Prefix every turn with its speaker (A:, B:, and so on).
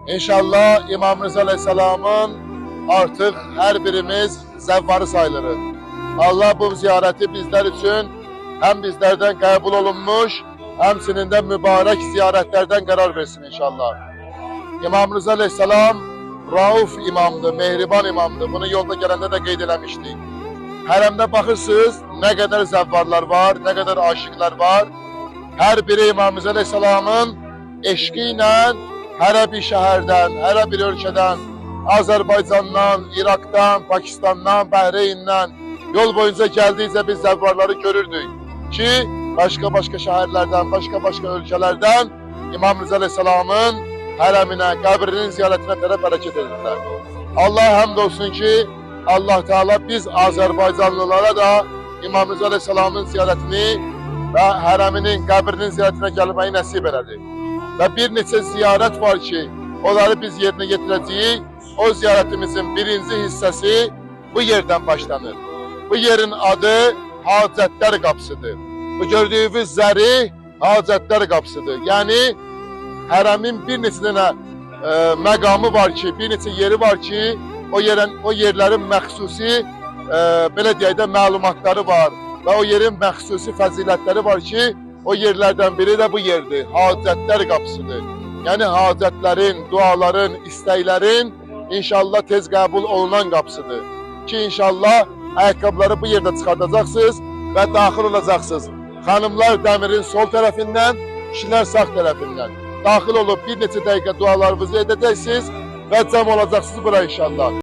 A: İnşallah İmam Rıza Aleyhisselam'ın artık her birimiz zevvarı sayılırız. Allah bu ziyareti bizler için hem bizlerden kabul olunmuş, hemsinin de mübarek ziyaretlerden karar versin inşallah. İmam Rıza Aleyhisselam rauf imamdı, mehriban imamdı. Bunu yolda gelende de qeyd eləmişdik. Hərəmdə baxırsınız, ne kadar zevvarlar var, ne kadar aşıklar var. Her biri İmam Rıza Aleyhisselam'ın eşqiyle her bir şehirden, her bir ülkeden, Azerbaycan'dan, Irak'tan, Pakistan'dan, Bahreyn'den yol boyunca geldiyse biz zevvarları görürdük. Ki başka şehirlerden, başka ülkelerden İmam Rıza Aleyhisselam'ın hərəminə, qəbrinin ziyaretine tərəf hərəkət edirlər. Allah hamd olsun ki, Allah Teala biz Azerbaycanlılara da İmam Rıza Aleyhisselam'ın ziyaretini ve hərəminin, qəbrinin ziyaretine gelmeyi nasip elədi. Ve bir neçə ziyaret var ki, onları biz yerine getireceğiz. O ziyaretimizin birinci hissesi bu yerden başlanır. Bu yerin adı Hacetler Kapısıdır. Bu gördüğünüz zəri Hacetler Kapısıdır. Yani hərəmin bir neçə dənə məqamı var ki, bir neçə yeri var ki, o yerlerin məxsusi belə deyək də məlumatları var və o yerin məxsusi fəzilətləri var ki, o yerlerden biri de bu yerdir. Hacetler Kapısıdır. Yani hacetlerin, duaların, isteklerin inşallah tez kabul olunan kapısıdır. Ki inşallah ayakkabıları bu yerde çıkartacaksınız ve daxil olacaksınız. Hanımlar demirin sol tarafından, kişiler sağ tarafından. Daxil olup bir neçə dəqiqə dualarınızı edeceksiniz ve cəm olacaksınız bura inşallah.